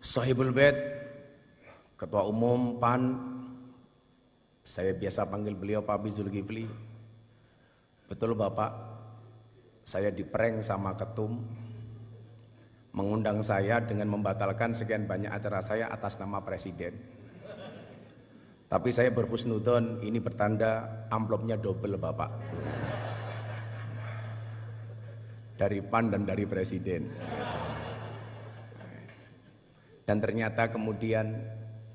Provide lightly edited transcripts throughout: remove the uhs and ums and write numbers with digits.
Sohibul Bait, Ketua Umum PAN, saya biasa panggil beliau Pak Abi Zulkifli. Betul Bapak, saya diprank sama ketum, mengundang saya dengan membatalkan sekian banyak acara saya atas nama Presiden. Tapi saya berhusnudon, ini bertanda amplopnya double Bapak, dari PAN dan dari Presiden. Dan ternyata kemudian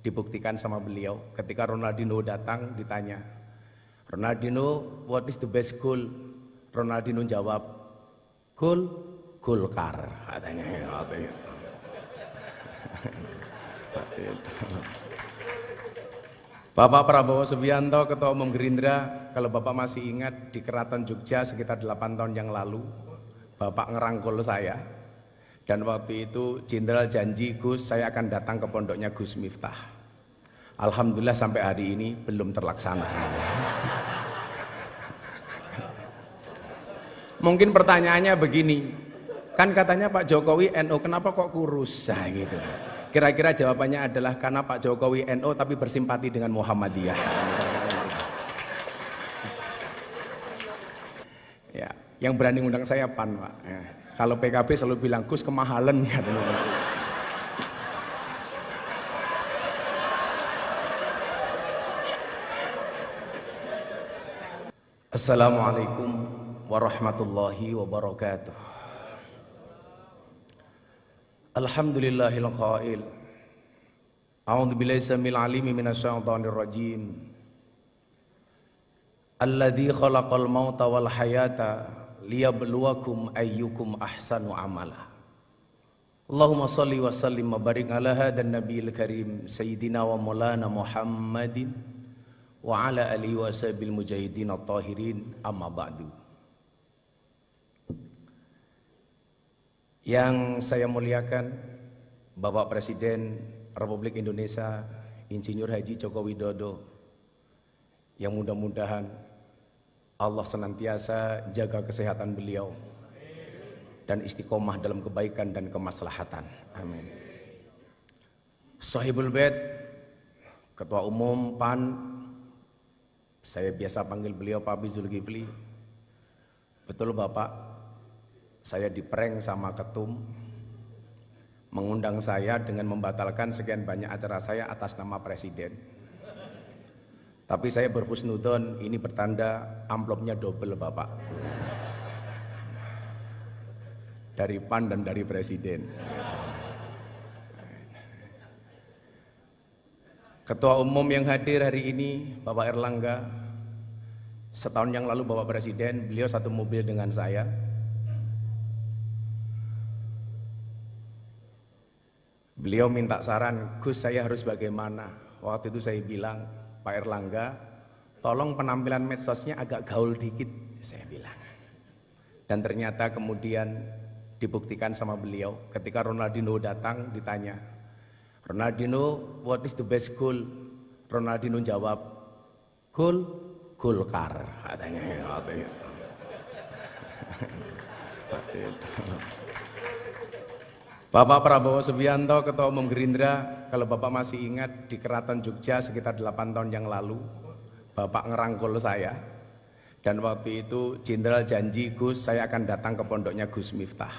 dibuktikan sama beliau ketika Ronaldinho datang ditanya, Ronaldinho, what is the best goal? Ronaldinho jawab, goal Golkar, katanya. Bapak Prabowo Subianto, Ketua Umum Gerindra, kalau Bapak masih ingat di Keraton Jogja sekitar 8 tahun yang lalu, Bapak ngerangkul saya. Dan waktu itu Jenderal janji, Gus, saya akan datang ke pondoknya Gus Miftah. Alhamdulillah sampai hari ini belum terlaksana. Mungkin pertanyaannya begini, kan katanya Pak Jokowi NU, kenapa kok kurus? Nah, gitu. Kira-kira jawabannya adalah karena Pak Jokowi NU tapi bersimpati dengan Muhammadiyah. Ya, yang berani undang saya PAN, Pak. Ya. Kalau PKB selalu bilang, Gus kemahalan katanya. Assalamualaikum warahmatullahi wabarakatuh. Alhamdulillahil qail. A'udzu billahi samil alimi minasyaitonir rajim. Alladzi khalaqal mauta wal hayata liyabluwakum ayyukum ahsanu amala. Allahumma shalli wa sallim wa barik ala hadan nabiyil karim sayyidina wa maulana Muhammadin wa ala alihi wa sahbihi mujahidin at-tahirin, amma ba'du. Yang saya muliakan Bapak Presiden Republik Indonesia Insinyur Haji Joko Widodo, yang mudah-mudahan Allah senantiasa jaga kesehatan beliau dan istiqomah dalam kebaikan dan kemaslahatan. Amin. Sohibul Bait, Ketua Umum PAN, saya biasa panggil beliau Pak Abi Zulkifli. Betul Bapak, saya diprank sama ketum, mengundang saya dengan membatalkan sekian banyak acara saya atas nama Presiden. Tapi saya berhusnudon, ini bertanda amplopnya double Bapak, dari PAN dan dari Presiden. Ketua Umum yang hadir hari ini Bapak Erlangga. Setahun yang lalu Bapak Presiden, beliau satu mobil dengan saya. Beliau minta saran, Gus saya harus bagaimana? Waktu itu saya bilang, Pak Erlangga, tolong penampilan medsosnya agak gaul dikit, saya bilang. Dan ternyata kemudian dibuktikan sama beliau ketika Ronaldinho datang ditanya, Ronaldinho, what is the best goal? Ronaldinho jawab, goal Golkar, katanya. Bapak Prabowo Subianto, Ketua Umum Gerindra, kalau Bapak masih ingat di Keraton Jogja sekitar 8 tahun yang lalu, Bapak ngerangkul saya. Dan waktu itu Jenderal janji, Gus, saya akan datang ke pondoknya Gus Miftah.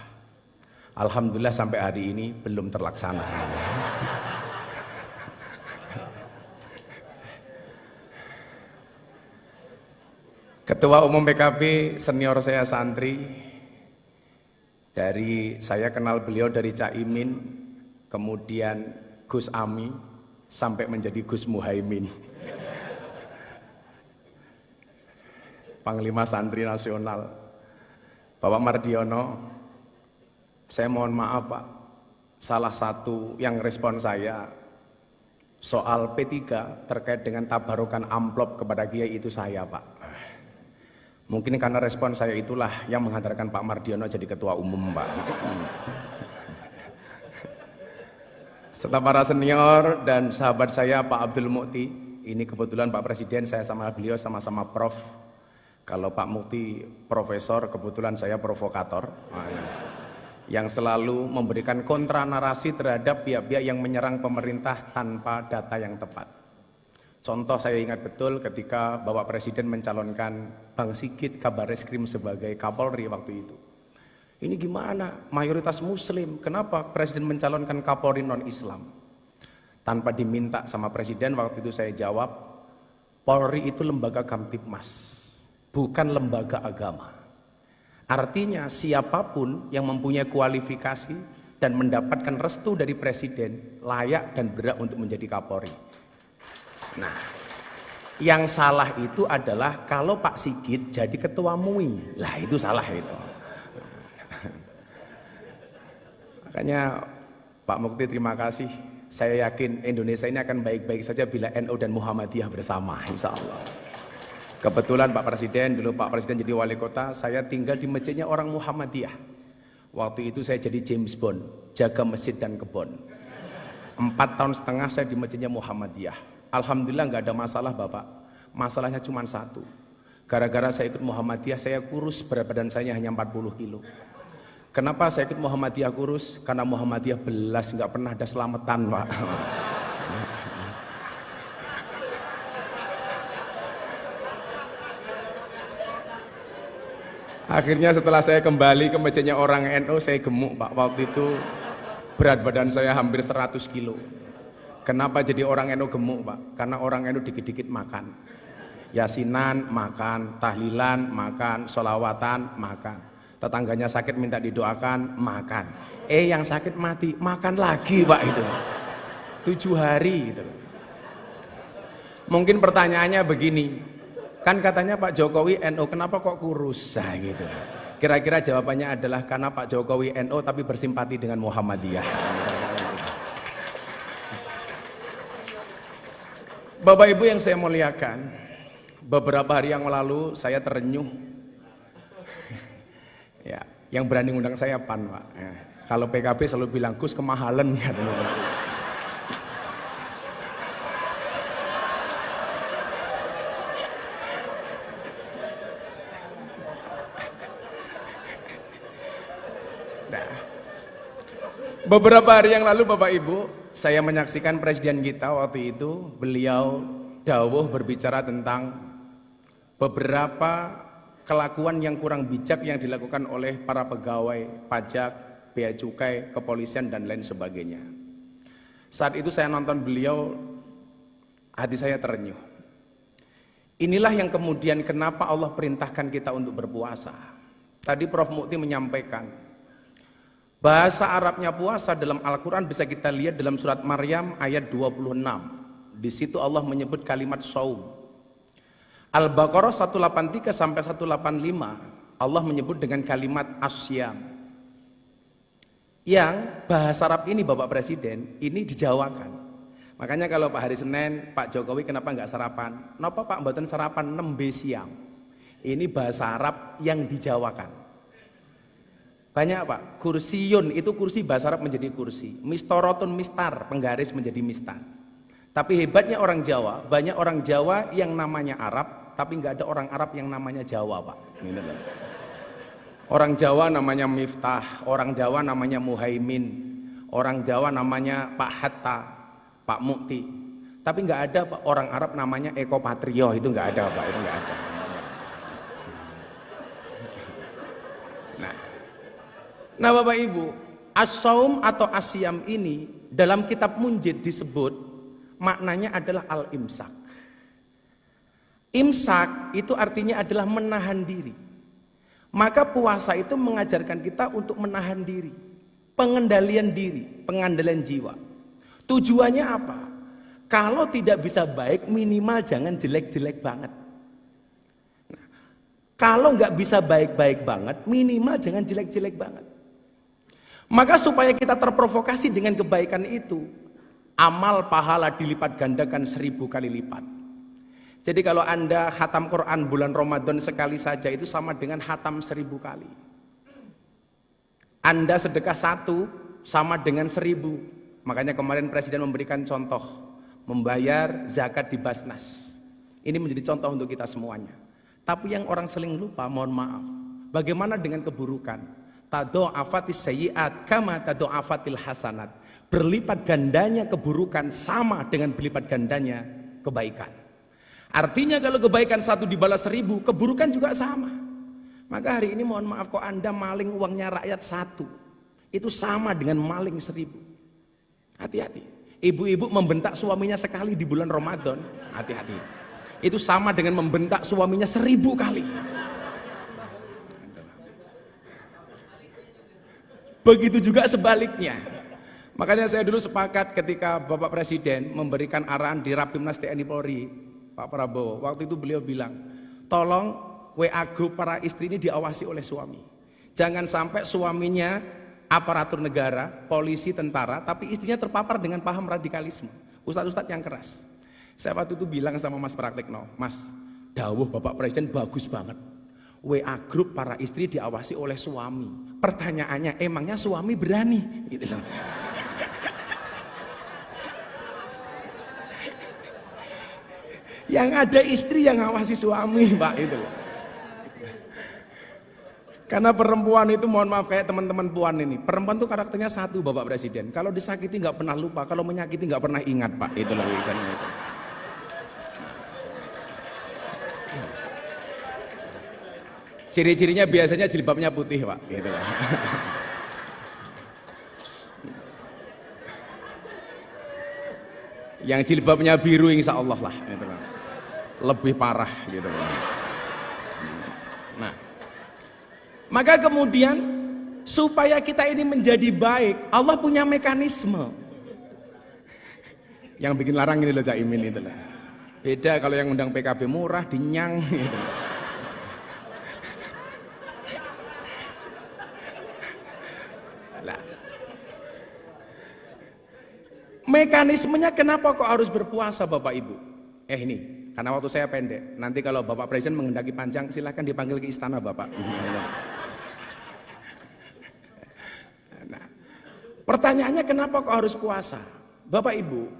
Alhamdulillah sampai hari ini belum terlaksana. Ketua Umum PKB senior saya santri, dari saya kenal beliau dari Cak Imin, kemudian Gus Ami, sampai menjadi Gus Muhaimin, Panglima Santri Nasional. Bapak Mardiono, saya mohon maaf Pak, salah satu yang respon saya soal P3 terkait dengan tabarukan amplop kepada Kiai itu saya Pak. Mungkin karena respon saya itulah yang menghantarkan Pak Mardiono jadi Ketua Umum Pak. Serta para senior dan sahabat saya Pak Abdul Mukti, ini kebetulan Pak Presiden saya sama beliau sama-sama prof. Kalau Pak Mukti profesor, kebetulan saya provokator. yang selalu memberikan kontra narasi terhadap pihak-pihak yang menyerang pemerintah tanpa data yang tepat. Contoh saya ingat betul ketika Bapak Presiden mencalonkan Bang Sigit Kabareskrim sebagai Kapolri waktu itu. Ini gimana? Mayoritas Muslim, kenapa Presiden mencalonkan Kapolri non-Islam? Tanpa diminta sama Presiden waktu itu saya jawab, Polri itu lembaga Kamtibmas, bukan lembaga agama. Artinya siapapun yang mempunyai kualifikasi dan mendapatkan restu dari Presiden layak dan berhak untuk menjadi Kapolri. Nah, yang salah itu adalah kalau Pak Sigit jadi ketua MUI, lah itu salah itu. Makanya Pak Mukti terima kasih. Saya yakin Indonesia ini akan baik-baik saja bila NU dan Muhammadiyah bersama, insya Allah. Kebetulan Pak Presiden, dulu Pak Presiden jadi wali kota, saya tinggal di masjidnya orang Muhammadiyah. Waktu itu saya jadi James Bond, jaga masjid dan kebun. 4 tahun setengah saya di masjidnya Muhammadiyah. Alhamdulillah nggak ada masalah Bapak. Masalahnya cuma satu. Gara-gara saya ikut Muhammadiyah, saya kurus, berat badan saya hanya 40 kilo. Kenapa saya ikut Muhammadiyah kurus? Karena Muhammadiyah belas, nggak pernah ada selamatan Pak. Akhirnya setelah saya kembali ke masjidnya orang NU, saya gemuk Pak. Waktu itu berat badan saya hampir 100 kilo. Kenapa jadi orang NU gemuk Pak? Karena orang NU dikit-dikit makan. Yasinan makan, tahlilan makan, sholawatan makan. Tetangganya sakit minta didoakan, makan. Yang sakit mati, makan lagi Pak itu. 7 hari gitu. Mungkin pertanyaannya begini, kan katanya Pak Jokowi NU, kenapa kok kurus? Nah, gitu. Kira-kira jawabannya adalah karena Pak Jokowi NU tapi bersimpati dengan Muhammadiyah. Bapak Ibu yang saya muliakan, beberapa hari yang lalu saya terenyuh. Ya, yang berani undang saya PAN Pak. Ya. Kalau PKB selalu bilang Gus kemahalan ya. Beberapa hari yang lalu Bapak Ibu, saya menyaksikan Presiden kita waktu itu, beliau dawuh berbicara tentang beberapa kelakuan yang kurang bijak yang dilakukan oleh para pegawai pajak, bea cukai, kepolisian dan lain sebagainya. Saat itu saya nonton beliau, hati saya terenyuh. Inilah yang kemudian kenapa Allah perintahkan kita untuk berpuasa. Tadi Prof. Mukti menyampaikan, bahasa Arabnya puasa dalam Al-Quran bisa kita lihat dalam surat Maryam ayat 26. Di situ Allah menyebut kalimat saum. Al-Baqarah 183 sampai 185 Allah menyebut dengan kalimat asyam. Yang bahasa Arab ini Bapak Presiden ini dijawakan. Makanya kalau Pak hari Senin Pak Jokowi kenapa nggak sarapan? Kenapa Pak mboten sarapan nembe siang? Ini bahasa Arab yang dijawakan. Banyak Pak, kursiyun itu kursi bahasa Arab menjadi kursi, mistorotun mistar, penggaris menjadi mistar. Tapi hebatnya orang Jawa, banyak orang Jawa yang namanya Arab, tapi nggak ada orang Arab yang namanya Jawa Pak. Gitu loh. Orang Jawa namanya Miftah, orang Jawa namanya Muhaimin, orang Jawa namanya Pak Hatta, Pak Mukti. Tapi nggak ada Pak orang Arab namanya Eko Patrio, itu nggak ada Pak, itu nggak ada. Nah Bapak Ibu, as-saum atau asyam ini dalam kitab Munjid disebut maknanya adalah al-imsak. Imsak itu artinya adalah menahan diri. Maka puasa itu mengajarkan kita untuk menahan diri, pengendalian diri, pengendalian jiwa. Tujuannya apa? Kalau tidak bisa baik, minimal jangan jelek-jelek banget. Nah, kalau nggak bisa baik-baik banget, minimal jangan jelek-jelek banget. Maka supaya kita terprovokasi dengan kebaikan itu, amal pahala dilipat gandakan 1000 kali lipat. Jadi kalau Anda khatam Quran bulan Ramadan sekali saja itu sama dengan khatam 1000 kali. Anda sedekah 1 sama dengan 1000. Makanya kemarin Presiden memberikan contoh, membayar zakat di Basnas. Ini menjadi contoh untuk kita semuanya. Tapi yang orang sering lupa, mohon maaf, bagaimana dengan keburukan? Tadha'afatis sayyi'at kama tadha'afatil hasanat. Berlipat gandanya keburukan sama dengan berlipat gandanya kebaikan. Artinya kalau kebaikan 1 dibalas 1000, keburukan juga sama. Maka hari ini mohon maaf, kok Anda maling uangnya rakyat 1, itu sama dengan maling 1000. Hati-hati. Ibu-ibu membentak suaminya sekali di bulan Ramadan, hati-hati. Itu sama dengan membentak suaminya 1000 kali. Begitu juga sebaliknya. Makanya saya dulu sepakat ketika Bapak Presiden memberikan arahan di Rapimnas TNI Polri, Pak Prabowo, waktu itu beliau bilang, tolong WA grup para istri ini diawasi oleh suami. Jangan sampai suaminya aparatur negara, polisi, tentara, tapi istrinya terpapar dengan paham radikalisme. Ustadz-ustadz yang keras. Saya waktu itu bilang sama Mas Praktekno, Mas, dawuh Bapak Presiden bagus banget. WA grup para istri diawasi oleh suami. Pertanyaannya, emangnya suami berani? Gitu loh. Yang ada istri yang ngawasi suami, Pak, itu loh. Karena perempuan itu, mohon maaf, kayak teman-teman puan ini, perempuan itu karakternya 1, Bapak Presiden. Kalau disakiti nggak pernah lupa, kalau menyakiti nggak pernah ingat, Pak. Itu loh misalnya itu. Ciri-cirinya biasanya jilbabnya putih, Pak, gitu loh. Yang jilbabnya biru insya Allah lah, gitu loh. Lebih parah gitu loh. Nah, maka kemudian supaya kita ini menjadi baik, Allah punya mekanisme. Yang bikin larang ini loh Cak Imin itu loh. Beda kalau yang undang PKB murah, dinyang gitu. Mekanismenya kenapa kok harus berpuasa Bapak Ibu? Ini, karena waktu saya pendek. Nanti kalau Bapak Presiden menghendaki panjang, silahkan dipanggil ke istana Bapak. Nah, pertanyaannya kenapa kok harus puasa? Bapak Ibu,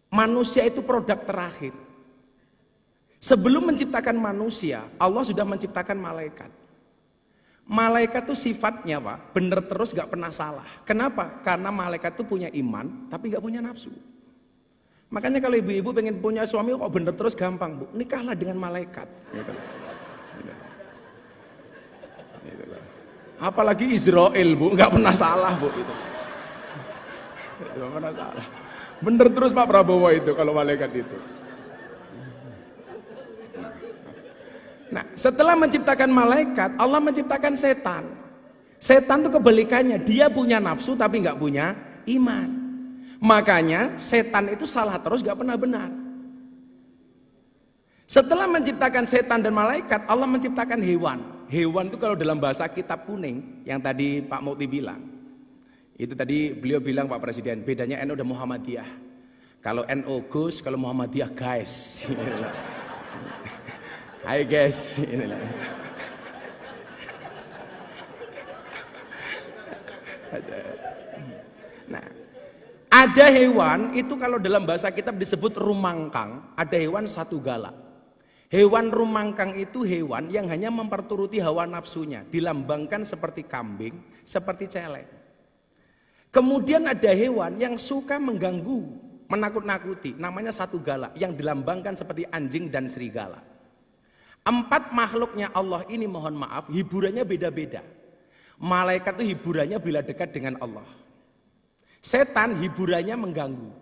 manusia itu produk terakhir. Sebelum menciptakan manusia, Allah sudah menciptakan malaikat. Malaikat itu sifatnya Pak, bener terus gak pernah salah. Kenapa? Karena malaikat itu punya iman, tapi gak punya nafsu. Makanya kalau ibu-ibu pengen punya suami kok bener terus gampang Bu, nikahlah dengan malaikat. Gitu. Gitu. Apalagi Israel Bu, gak pernah salah Bu itu. Gak pernah salah. Bener terus Pak Prabowo itu kalau malaikat itu. Nah, setelah menciptakan malaikat, Allah menciptakan setan. Setan itu kebalikannya, dia punya nafsu tapi nggak punya iman. Makanya setan itu salah terus, nggak pernah benar. Setelah menciptakan setan dan malaikat, Allah menciptakan hewan. Hewan itu kalau dalam bahasa kitab kuning, yang tadi Pak Mukti bilang, itu tadi beliau bilang Pak Presiden, bedanya NU dan Muhammadiyah. Kalau NU Gus, kalau Muhammadiyah guys. Hai guys, nah, ada hewan itu kalau dalam bahasa kitab disebut rumangkang. Ada hewan 1 galak. Hewan rumangkang itu hewan yang hanya memperturuti hawa nafsunya, dilambangkan seperti kambing, seperti celeng. Kemudian ada hewan yang suka mengganggu, menakut-nakuti, namanya 1 galak, yang dilambangkan seperti anjing dan serigala. 4 makhluknya Allah ini mohon maaf hiburannya beda-beda. Malaikat itu hiburannya bila dekat dengan Allah. Setan hiburannya mengganggu.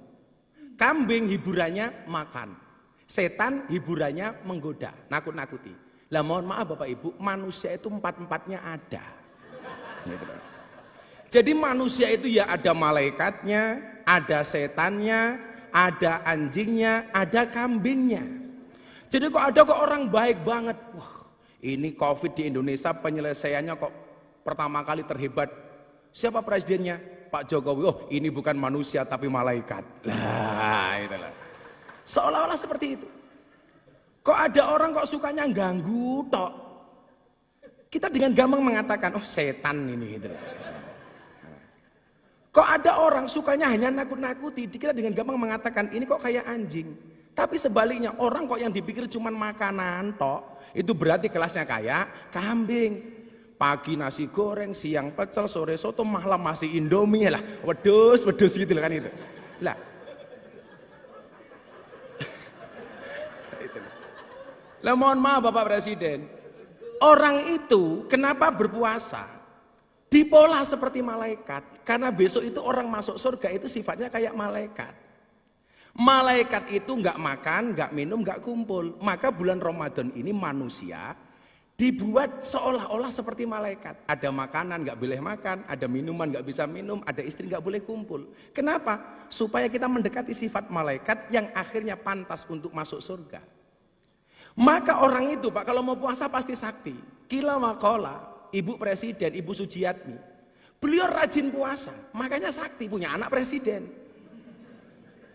Kambing hiburannya makan. Setan hiburannya menggoda, nakut-nakuti. Lah mohon maaf Bapak Ibu, manusia itu 4-empatnya ada. Jadi manusia itu ya ada malaikatnya, ada setannya, ada anjingnya, ada kambingnya. Jadi kok ada kok orang baik banget. Wah, ini COVID di Indonesia penyelesaiannya kok pertama kali terhebat. Siapa presidennya? Pak Jokowi. Oh, ini bukan manusia tapi malaikat. Lah, itulah. Seolah-olah seperti itu. Kok ada orang kok sukanya ganggu tok. Kita dengan gampang mengatakan, oh setan ini gitu. Kok ada orang sukanya hanya nakut-nakuti. Kita dengan gampang mengatakan, ini kok kayak anjing. Tapi sebaliknya orang kok yang dipikir cuma makanan tok, itu berarti kelasnya kayak kambing. pagi nasi goreng, siang pecel, sore soto, malam masih Indomie lah, wedus gitu kan itu. Lah, lah mohon maaf Bapak Presiden, orang itu kenapa berpuasa? Dipola seperti malaikat, karena besok itu orang masuk surga itu sifatnya kayak malaikat. Malaikat itu nggak makan, nggak minum, nggak kumpul. Maka bulan Ramadan ini manusia dibuat seolah-olah seperti malaikat. Ada makanan nggak boleh makan, ada minuman nggak bisa minum, ada istri nggak boleh kumpul. Kenapa? Supaya kita mendekati sifat malaikat yang akhirnya pantas untuk masuk surga. Maka orang itu Pak kalau mau puasa pasti sakti. Kila makola, Ibu Presiden, Ibu Sujiatmi, beliau rajin puasa, makanya sakti, punya anak presiden.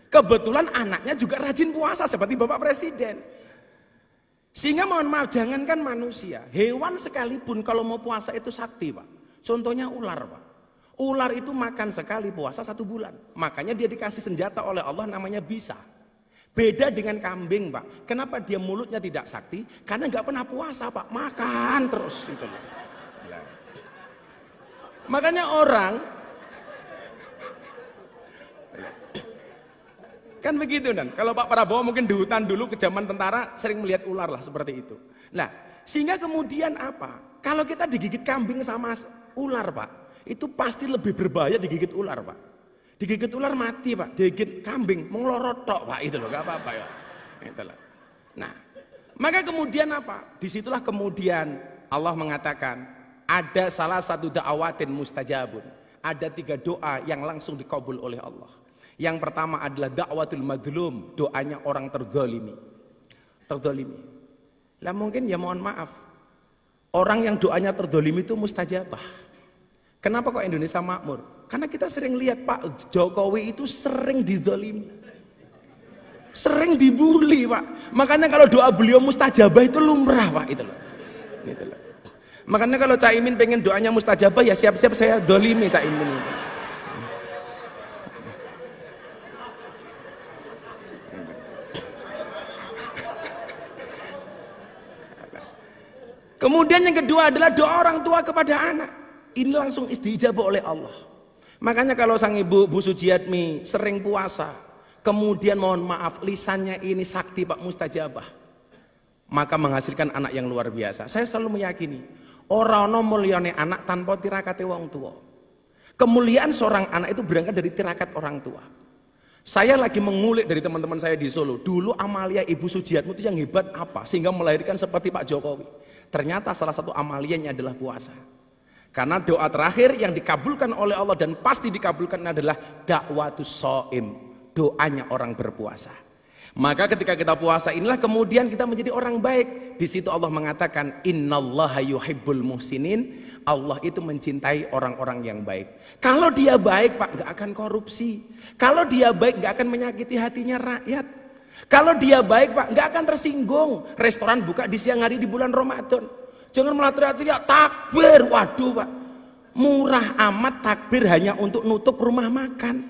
Kebetulan anaknya juga rajin puasa seperti Bapak Presiden. Sehingga mohon maaf, jangankan manusia, hewan sekalipun kalau mau puasa itu sakti Pak. Contohnya ular Pak. Ular itu makan sekali puasa 1 bulan. Makanya dia dikasih senjata oleh Allah namanya bisa. Beda dengan kambing Pak. Kenapa dia mulutnya tidak sakti? Karena nggak pernah puasa Pak, makan terus itu. Makanya orang kan begitu dan kalau Pak Prabowo mungkin di hutan dulu ke zaman tentara sering melihat ular lah seperti itu. Nah, sehingga kemudian apa? Kalau kita digigit kambing sama ular Pak, itu pasti lebih berbahaya digigit ular Pak. Digigit ular mati Pak, digigit kambing menglorot tok Pak, itu loh, gak apa-apa ya. Itulah. Nah, maka kemudian apa? Disitulah kemudian Allah mengatakan ada salah satu da'awatin mustajabun. Ada 3 doa yang langsung dikabul oleh Allah. Yang pertama adalah da'watul madlum, doanya orang terzalimi. Terzalimi. Lah mungkin ya mohon maaf, orang yang doanya terzalimi itu mustajabah. Kenapa kok Indonesia makmur? Karena kita sering lihat Pak Jokowi itu sering dizalimi. Sering dibully Pak. Makanya kalau doa beliau mustajabah itu lumrah Pak, itu loh. Gitu loh. Makanya kalau Caimin pengen doanya mustajabah ya siap-siap saya dolimi Caimin itu. Kemudian yang kedua adalah doa orang tua kepada anak. Ini langsung istijabah oleh Allah. Makanya kalau sang ibu Bu Sujiatmi sering puasa, kemudian mohon maaf lisannya ini sakti Pak mustajabah, maka menghasilkan anak yang luar biasa. Saya selalu meyakini ora ana mulyane anak tanpa tirakate wong tua. Kemuliaan seorang anak itu berangkat dari tirakat orang tua. Saya lagi mengulik dari teman-teman saya di Solo. Dulu amalia Ibu Sujiatmi itu yang hebat apa? Sehingga melahirkan seperti Pak Jokowi. Ternyata salah satu amalianya adalah puasa. Karena doa terakhir yang dikabulkan oleh Allah dan pasti dikabulkan adalah dakwatus shaim, doanya orang berpuasa. Maka ketika kita puasa inilah kemudian kita menjadi orang baik. Di situ Allah mengatakan innallaha yuhibbul muhsinin. Allah itu mencintai orang-orang yang baik. Kalau dia baik Pak nggak akan korupsi. Kalau dia baik nggak akan menyakiti hatinya rakyat. Kalau dia baik Pak nggak akan tersinggung. Restoran buka di siang hari di bulan Ramadan. Jangan malah teriak-teriak takbir. Waduh Pak, murah amat takbir hanya untuk nutup rumah makan.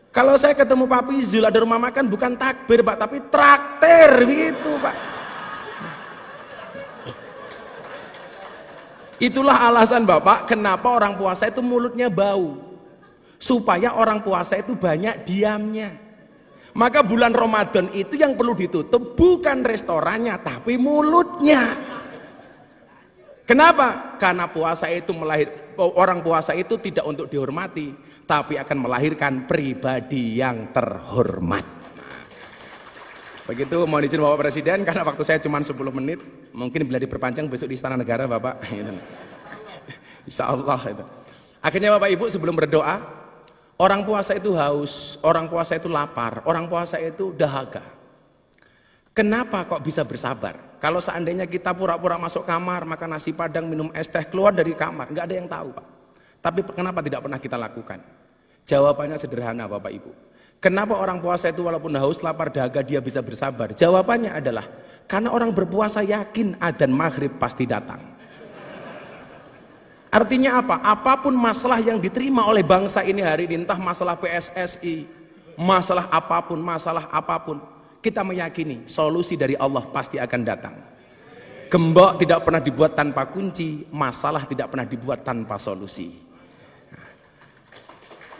Kalau saya ketemu Pak Pizul ada rumah makan bukan takbir Pak, tapi traktir gitu Pak. Itulah alasan Bapak kenapa orang puasa itu mulutnya bau. Supaya orang puasa itu banyak diamnya. Maka bulan Ramadan itu yang perlu ditutup bukan restorannya tapi mulutnya. Kenapa? Karena puasa itu orang puasa itu tidak untuk dihormati, tapi akan melahirkan pribadi yang terhormat. Begitu mohon izin Bapak Presiden karena waktu saya cuma 10 menit, mungkin bila diperpanjang besok di Istana Negara Bapak. Insya Allah itu. Akhirnya Bapak Ibu sebelum berdoa, orang puasa itu haus, orang puasa itu lapar, orang puasa itu dahaga. Kenapa kok bisa bersabar? Kalau seandainya kita pura-pura masuk kamar, makan nasi padang, minum es teh, keluar dari kamar, nggak ada yang tahu Pak. Tapi kenapa tidak pernah kita lakukan? Jawabannya sederhana Bapak Ibu. Kenapa orang puasa itu walaupun haus, lapar, dahaga dia bisa bersabar? Jawabannya adalah karena orang berpuasa yakin adzan maghrib pasti datang. Artinya apa? Apapun masalah yang diterima oleh bangsa ini hari ini, entah masalah PSSI, masalah apapun, kita meyakini solusi dari Allah pasti akan datang. Gembok tidak pernah dibuat tanpa kunci, masalah tidak pernah dibuat tanpa solusi.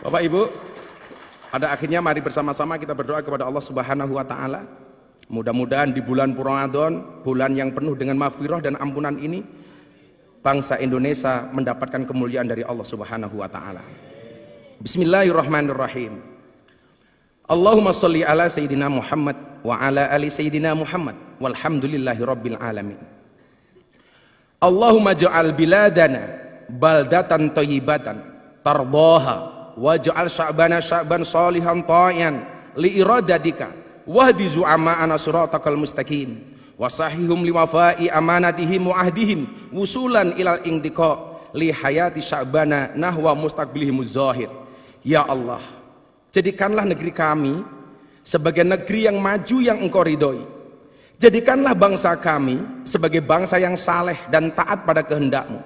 Bapak Ibu, pada akhirnya mari bersama-sama kita berdoa kepada Allah Subhanahu wa taala. Mudah-mudahan di bulan Ramadan, bulan yang penuh dengan maghfirah dan ampunan ini, bangsa Indonesia mendapatkan kemuliaan dari Allah Subhanahu wa taala. Bismillahirrahmanirrahim. Allahumma sholli ala sayyidina Muhammad wa ala ali sayyidina Muhammad walhamdulillahi rabbil alamin. Allahumma ja'al biladana baldatan thayyibatan tardaha waj'al sya'bana sya'ban shalihan ta'ian li iradatika wahdi zu'ama'ana siratakal mustaqim wasahihum liwafai amanatihim wa ahdihim wusulan ilal intiqa li hayati sya'bana nahwa mustaqbilihimuz zahir. Ya Allah, jadikanlah negeri kami sebagai negeri yang maju yang Engkau ridhoi. Jadikanlah bangsa kami sebagai bangsa yang saleh dan taat pada kehendak-Mu.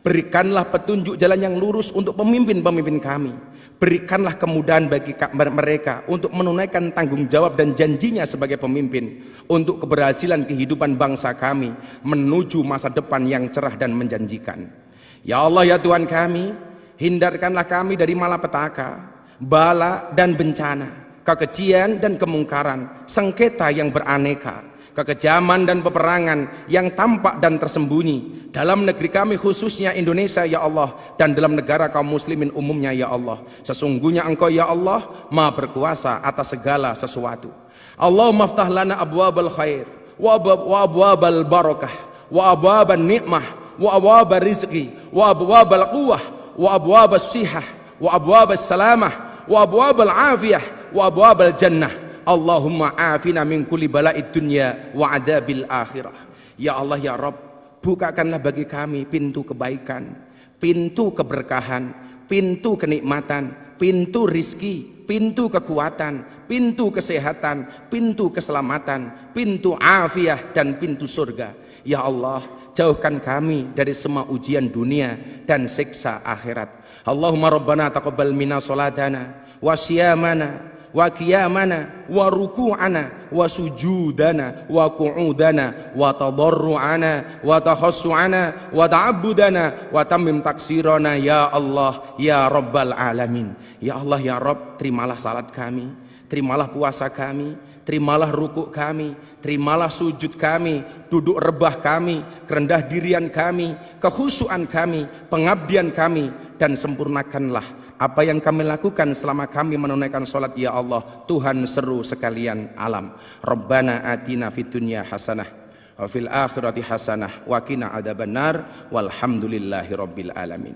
Berikanlah petunjuk jalan yang lurus untuk pemimpin-pemimpin kami. Berikanlah kemudahan bagi mereka untuk menunaikan tanggung jawab dan janjinya sebagai pemimpin untuk keberhasilan kehidupan bangsa kami menuju masa depan yang cerah dan menjanjikan. Ya Allah, ya Tuhan kami, hindarkanlah kami dari malapetaka, bala dan bencana, kekejian dan kemungkaran, sengketa yang beraneka, kekejaman dan peperangan yang tampak dan tersembunyi dalam negeri kami khususnya Indonesia ya Allah, dan dalam negara kaum muslimin umumnya ya Allah. Sesungguhnya Engkau ya Allah Maha berkuasa atas segala sesuatu. Allahumma aftah lana abwabal khair wa abwabal barakah wa abwabal ni'mah wa abwabal rizqi wa abwabal quwwah wa abwabal sihah wa abwabal salamah wa abwabal afiyah wa abwabal jannah. Allahumma afina min kulli bala'id dunya wa adabil akhirah. Ya Allah ya Rabb, bukakanlah bagi kami pintu kebaikan, pintu keberkahan, pintu kenikmatan, pintu rizki, pintu kekuatan, pintu kesehatan, pintu keselamatan, pintu afiah dan pintu surga. Ya Allah, jauhkan kami dari semua ujian dunia dan siksa akhirat. Allahumma rabbana taqabbal minna salatana wa siyamana wa qiyamana wa ruku'ana wa sujudana wa qu'udana wa tadarru'ana wa takhassu'ana wa ta'abbudana wa tammim taksirana ya Allah ya Rabbal alamin. Ya Allah ya Rabb, terimalah salat kami, terimalah puasa kami, terimalah rukuk kami, terimalah sujud kami, duduk rebah kami, kerendah dirian kami, kekhusyuan kami, pengabdian kami, dan sempurnakanlah apa yang kami lakukan selama kami menunaikan sholat ya Allah, Tuhan seru sekalian alam. Rabbana atina fid dunya hasanah wa fil akhirati hasanah wa qina adzabannar walhamdulillahi rabbil alamin.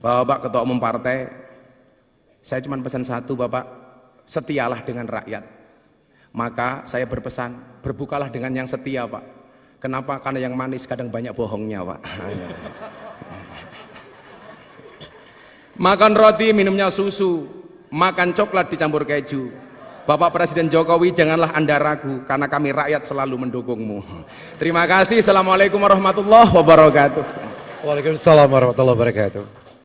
Bapak Ketua Umum Partai, saya cuma pesan satu Bapak, setialah dengan rakyat. Maka saya berpesan, berbukalah dengan yang setia Pak. Kenapa? Karena yang manis kadang banyak bohongnya Pak. Makan roti, minumnya susu, makan coklat dicampur keju. Bapak Presiden Jokowi, janganlah Anda ragu, karena kami rakyat selalu mendukungmu. Terima kasih. Assalamualaikum warahmatullahi wabarakatuh. Waalaikumsalam warahmatullahi wabarakatuh.